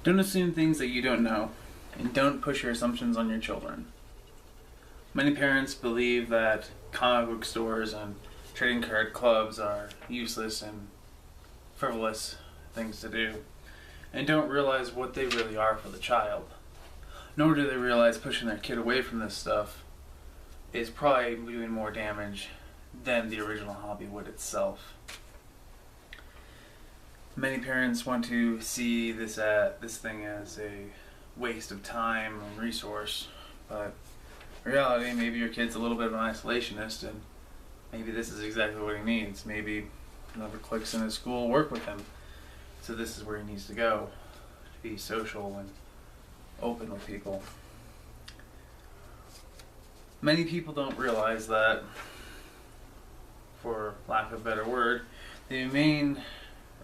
Don't assume things that you don't know, and don't push your assumptions on your children. Many parents believe that comic book stores and trading card clubs are useless and frivolous things to do, and don't realize what they really are for the child. Nor do they realize pushing their kid away from this stuff is probably doing more damage than the original hobby would itself. Many parents want to see this thing as a waste of time and resource, but in reality, maybe your kid's a little bit of an isolationist, and maybe this is exactly what he needs. Maybe whoever clicks in his school work with him, so this is where he needs to go to be social and open with people. Many people don't realize that, for lack of a better word, the main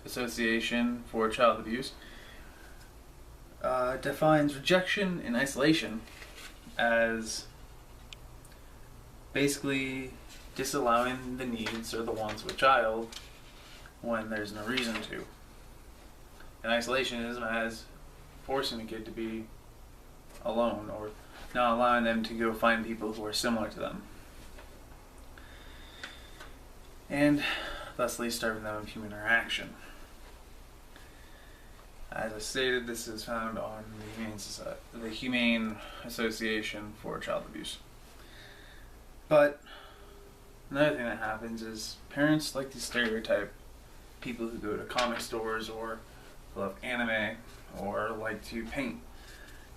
Association for Child Abuse defines rejection and isolation as basically disallowing the needs or the wants of a child when there's no reason to. And isolationism as forcing a kid to be alone or not allowing them to go find people who are similar to them, and thusly starving them of human interaction. As I stated, this is found on the Humane Association for Child Abuse. But another thing that happens is parents like to stereotype people who go to comic stores or love anime or like to paint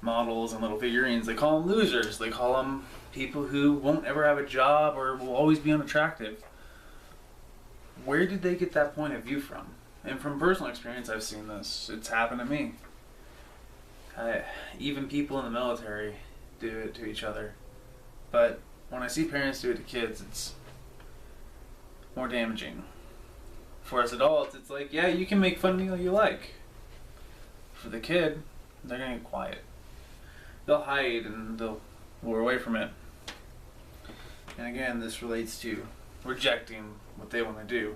models and little figurines. They call them losers. They call them people who won't ever have a job or will always be unattractive. Where did they get that point of view from? And from personal experience, I've seen this. It's happened to me. Even people in the military do it to each other. But when I see parents do it to kids, it's more damaging. For us adults, it's like, yeah, you can make fun of me all you like. For the kid, they're going to get quiet. They'll hide and they'll lure away from it. And again, this relates to rejecting what they want to do.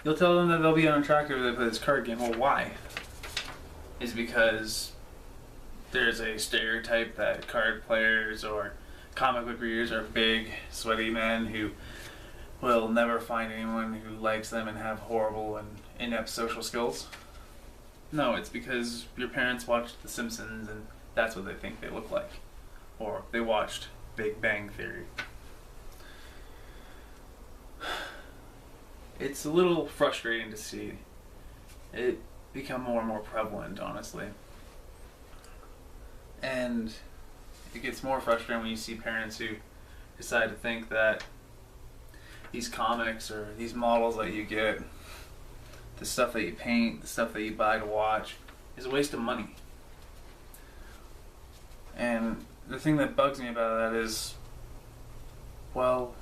You'll tell them that they'll be unattractive if they play this card game. Well, why? Is because there's a stereotype that card players or comic book readers are big, sweaty men who will never find anyone who likes them and have horrible and inept social skills. No, it's because your parents watched The Simpsons and that's what they think they look like. Or they watched Big Bang Theory. It's a little frustrating to see it become more and more prevalent, honestly. And it gets more frustrating when you see parents who decide to think that these comics or these models that you get, the stuff that you paint, the stuff that you buy to watch, is a waste of money. And the thing that bugs me about that is, well,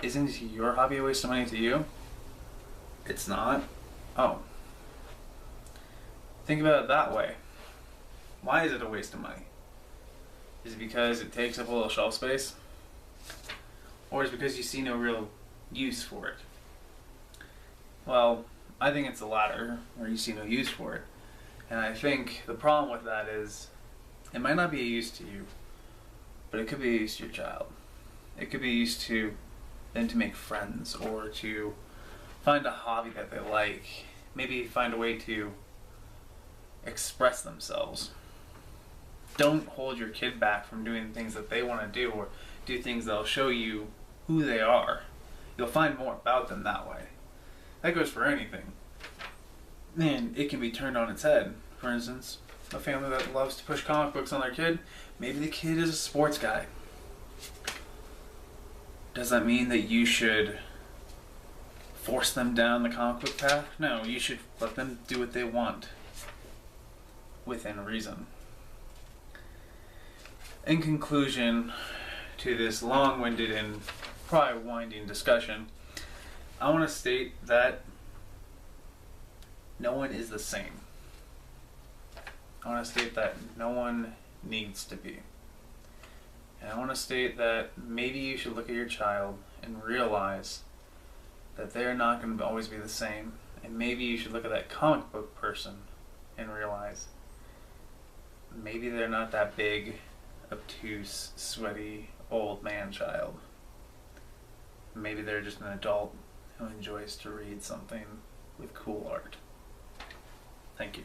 isn't your hobby a waste of money to you? It's not. Oh. Think about it that way. Why is it a waste of money? Is it because it takes up a little shelf space? Or is it because you see no real use for it? Well, I think it's the latter, where you see no use for it. And I think the problem with that is, it might not be a use to you, but it could be a use to your child. It could be used to them to make friends or to find a hobby that they like. Maybe find a way to express themselves. Don't hold your kid back from doing things that they want to do or do things that'll show you who they are. You'll find more about them that way. That goes for anything. And it can be turned on its head. For instance, a family that loves to push comic books on their kid, maybe the kid is a sports guy. Does that mean that you should force them down the comic book path? No, you should let them do what they want within reason. In conclusion to this long-winded and probably winding discussion, I want to state that no one is the same. I want to state that no one needs to be. And I want to state that maybe you should look at your child and realize that they're not going to always be the same. And maybe you should look at that comic book person and realize maybe they're not that big, obtuse, sweaty, old man child. Maybe they're just an adult who enjoys to read something with cool art. Thank you.